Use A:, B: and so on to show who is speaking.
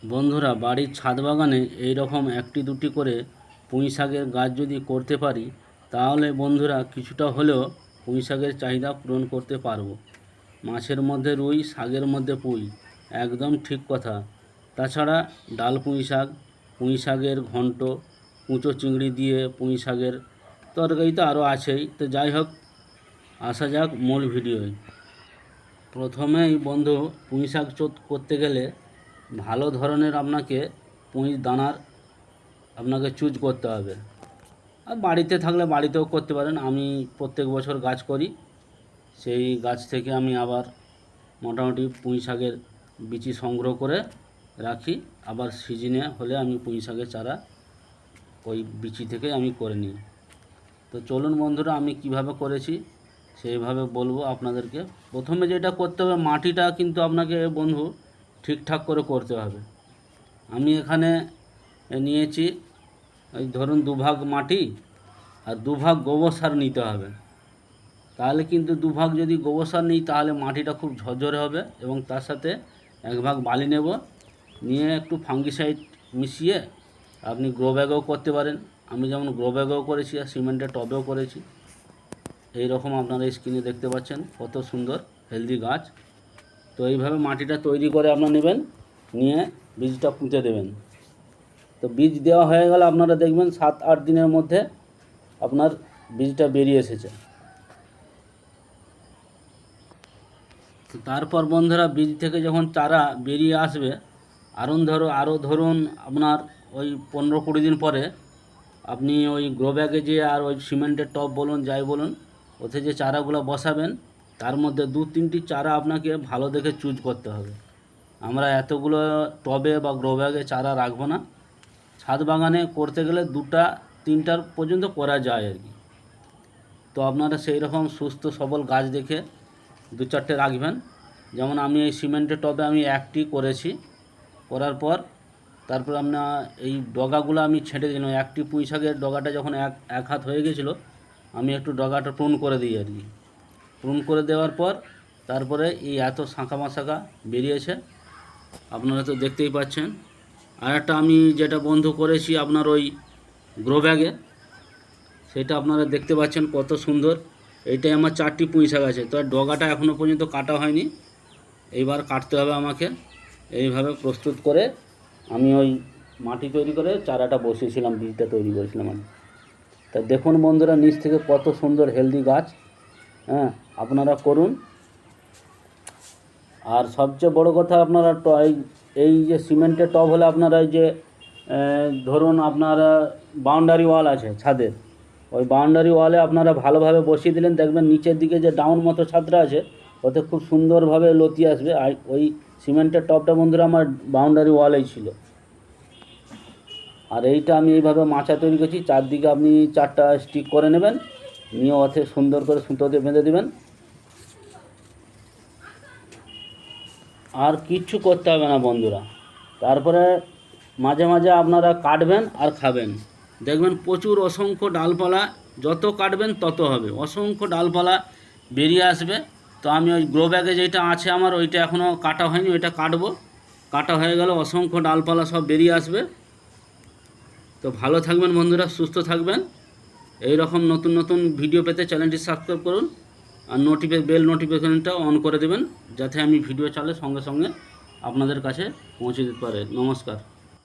A: বন্ধুরা, বাড়ির ছাদ বাগানে এই রকম একটি দুটি করে পুঁই শাকের গাছ যদি করতে পারি, তাহলে বন্ধুরা কিছুটা হলেও পুঁই শাকের চাহিদা পূরণ করতে পারবো। মাছের মধ্যে রুই, শাকের মধ্যে পুঁই, একদম ঠিক কথা। তাছাড়া ডাল পুঁই শাকের ঘন্ট, কুঁচো চিংড়ি দিয়ে পুঁই শাকের তরকারি তো আরও আছেই। তো যাই হোক, আসা যাক মূল ভিডিওয়। প্রথমেই বন্ধু, পুঁই শাক করতে গেলে ভালো ধরনের আপনাকে পুঁই দানার চুজ করতে হবে। আর বাড়িতে থাকলে বাড়িতেও করতে পারেন। আমি প্রত্যেক বছর গাছ করি, সেই গাছ থেকে আমি আবার মোটামুটি পুঁই শাকের বিচি সংগ্রহ করে রাখি। আবার সিজনে হলে আমি পুঁই শাকের চারা ওই বিচি থেকে আমি করে নিই। তো চলুন বন্ধুরা, আমি কিভাবে করেছি সেইভাবে বলবো আপনাদেরকে। প্রথমে যেটা করতে হবে, মাটিটা কিন্তু আপনাকে বন্ধু ঠিকঠাক করে করতে হবে। আমি এখানে নিয়েছি ওই ধরুন 2 ভাগ মাটি আর 2 ভাগ গোবর সার নিতে হবে। তাহলে কিন্তু 2 ভাগ যদি গোবর সার নিই তাহলে মাটিটা খুব ঝরঝরে হবে, এবং তার সাথে 1 ভাগ বালি নেব, নিয়ে একটু ফাঙ্গিসাইড মিশিয়ে আপনি গ্রো ব্যাগেও করতে পারেন। আমি যেমন গ্রো ব্যাগেও করেছি আর সিমেন্টের টবেও করেছি। এই রকম আপনারা স্ক্রিনে দেখতে পাচ্ছেন কত সুন্দর হেলদি গাছ। তো এইভাবে মাটিটা তৈরি করে আপনারা নেবেন, নিয়ে বীজটা পুঁতে দেবেন। তো বীজ দেওয়া হয়ে গেলে আপনারা দেখবেন 7-8 দিনের মধ্যে আপনার বীজটা বেরিয়ে এসেছে। তারপর বন্ধুরা, বীজ থেকে যখন চারা বেরিয়ে আসবে, আরও ধরুন আপনার ওই 15-20 দিন পরে আপনি ওই গ্রো ব্যাগে যে আর ওই সিমেন্টের টব বলুন যাই বলুন, ওতে যে চারাগুলো বসাবেন তার মধ্যে 2-3টি চারা আপনাকে ভালো দেখে চুজ করতে হবে। আমরা এতগুলো টবে বা গ্রো ব্যাগে চারা রাখবো না। ছাদ বাগানে করতে গেলে 2-3টার পর্যন্ত করা যায় আর কি। তো আপনারা সেই রকম সুস্থ সবল গাছ দেখে 2-4টে রাখবেন। যেমন আমি এই সিমেন্টের টবে আমি 1টি করেছি, করার পর তারপর আপনার এই ডগাগুলো আমি ছেঁটে দিলাম। 1টি পুঁই শাকের ডগাটা যখন এক হাত হয়ে গেছিলো, আমি একটু ডগাটা প্রুন করে দিই আর কি। প্রুন করে দেওয়ার পর তারপরে এই এত শাঁখা মাশাখা বেরিয়েছে, আপনারা তো দেখতেই পাচ্ছেন। আর একটা আমি যেটা বন্ধ করেছি আপনার ওই গ্রো ব্যাগে, সেটা আপনারা দেখতে পাচ্ছেন কত সুন্দর। এইটাই আমার 4টি পুঁই শাক আছে। তো ডগাটা এখনও পর্যন্ত কাটা হয়নি, এইবার কাটতে হবে আমাকে। এইভাবে প্রস্তুত করে আমি ওই মাটি তৈরি করে চারাটা বসিয়েছিলাম, বীজটা তৈরি করেছিলাম আমি। তা দেখুন বন্ধুরা, নিচ থেকে কত সুন্দর হেলদি গাছ। হ্যাঁ, আপনারা করুন। আর সবচেয়ে বড় কথা, আপনারা এই যে সিমেন্টের টব হলে আপনারা এই যে ধরুন আপনারা বাউন্ডারি ওয়াল আছে ছাদের, ওই বাউন্ডারি ওয়ালে আপনারা ভালোভাবে বসিয়ে দিলেন, দেখবেন নিচের দিকে যে ডাউন মতো ছাদটা আছে ওতে খুব সুন্দরভাবে লতি আসবে। আর ওই সিমেন্টের টবটা বন্ধুরা আমার বাউন্ডারি ওয়ালেই ছিল। আর এইটা আমি এইভাবে মাচা তৈরি করছি, চারদিকে আপনি 4টা স্টিক করে নেবেন, নিয়ে ওতে সুন্দর করে সুতো দিয়ে বেঁধে দেবেন। আর কিচ্ছু করতে হবে না বন্ধুরা। তারপরে মাঝে মাঝে আপনারা কাটবেন আর খাবেন, দেখবেন প্রচুর অসংখ্য ডালপালা, যত কাটবেন তত হবে, অসংখ্য ডালপালা বেরিয়ে আসবে। তো আমি ওই গ্রো ব্যাগে যেটা আছে আমার, ওইটা এখনও কাটা হয়নি, ওইটা কাটবো। কাটা হয়ে গেলে অসংখ্য ডালপালা সব বেরিয়ে আসবে। তো ভালো থাকবেন বন্ধুরা, সুস্থ থাকবেন। এই রকম নতুন নতুন ভিডিও পেতে চ্যানেলটি সাবস্ক্রাইব করুন, আর বেল নোটিফিকেশনটা অন করে দেবেন, যাতে আমি ভিডিও চালে সঙ্গে সঙ্গে আপনাদের কাছে পৌঁছে দিতে পারে। নমস্কার।